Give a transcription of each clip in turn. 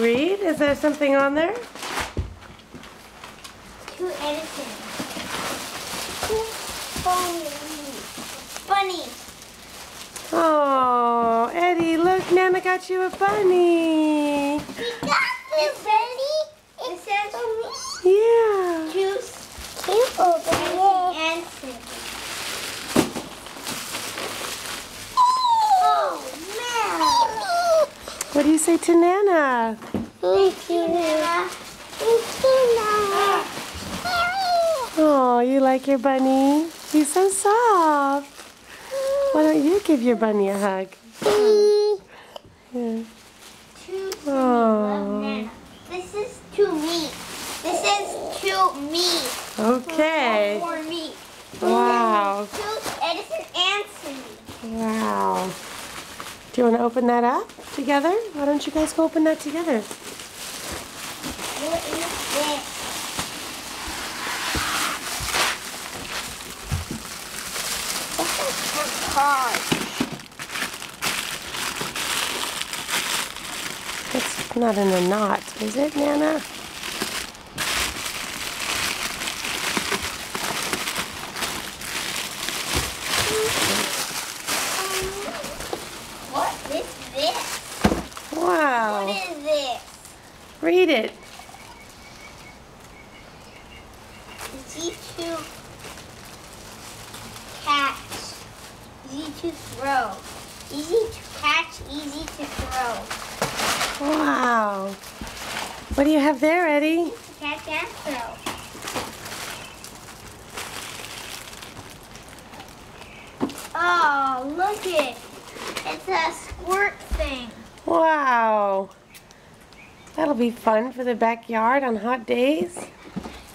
you read? Is there something on there? To Edison. Bunny. Oh, Eddie, look, Nana got you a bunny. We got this, Bunny. It says Yeah. juice. Edison. Oh, man. What do you say to Nana? Thank you, Nana. Oh, you like your bunny? He's so soft. Why don't you give your bunny a hug? Yeah. To love Nana. This is to me. This is to me. Okay. For me. Wow. To Edison and Cindy. Wow. Do you want to open that up together? Why don't you guys go open that together? What is this? This is for cars. It's not in a knot, is it, Nana? What is this? Wow. What is this? Read it. Easy to catch. Easy to throw. Easy to catch, easy to throw. Wow. What do you have there, Eddie? Catch and throw. Oh, look it. It's a squirt thing. Wow. That'll be fun for the backyard on hot days.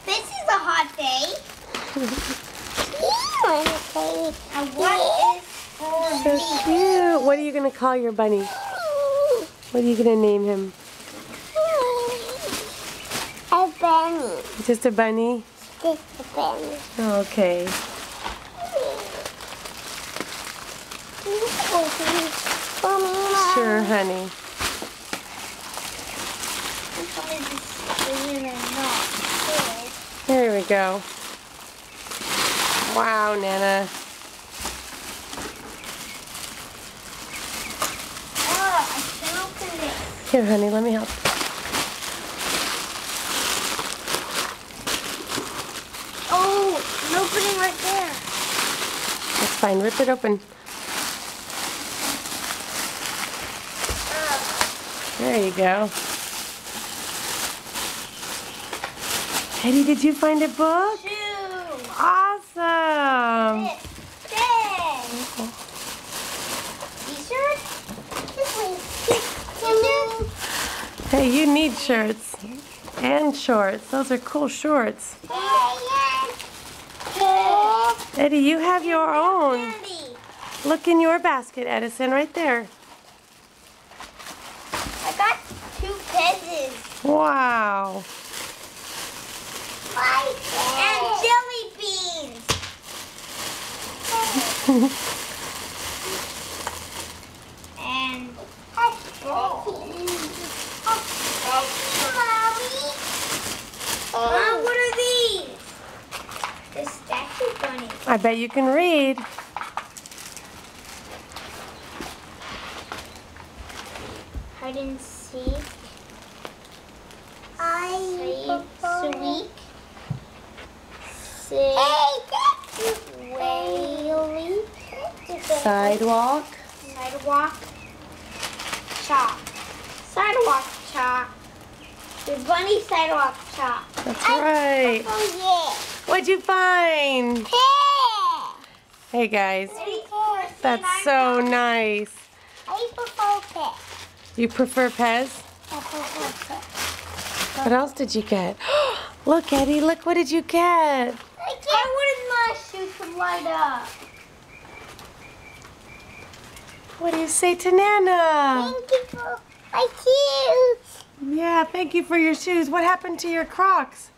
This is a hot day. And what is for So me? cute. What are you going to call your bunny? What are you going to name him? A bunny. Just a bunny? Just a bunny. Okay. Sure, honey. There we go. Wow, Nana. Oh, I can open this. Here, honey, let me help. Oh, an opening right there. That's fine. Rip it open. There you go. Eddie, did you find a book? Two. Awesome. T-shirt? Hey, you need shirts and shorts. Those are cool shorts. Eddie, you have your own. Look in your basket, Edison, right there. I got 2 peasants. Wow. And jelly beans. And Mom, what are these? The statue bunny. I bet you can read. Hide and seek. Sweet. Whaley. Sidewalk. Sidewalk. Chalk. Sidewalk chalk. The bunny sidewalk chalk. That's right. Oh yeah. What'd you find? Hey guys, that's so nice. I prefer pet. You prefer Pez? What else did you get? Look, Eddie, look, what did you get? I wanted my shoe to light up. What do you say to Nana? Thank you for my shoes. Yeah, thank you for your shoes. What happened to your Crocs?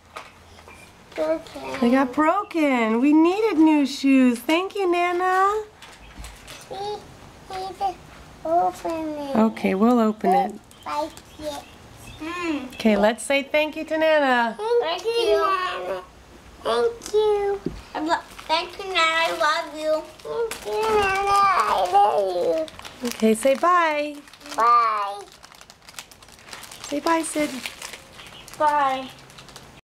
Okay. They got broken. We needed new shoes. Thank you, Nana. We need to open it. Okay, we'll open it. Like it. Okay, let's say thank you to Nana. Thank you, Nana. Thank you. Thank you, Nana. I love you. Thank you, Nana. I love you. Okay, say bye. Bye. Say bye, Sid. Bye.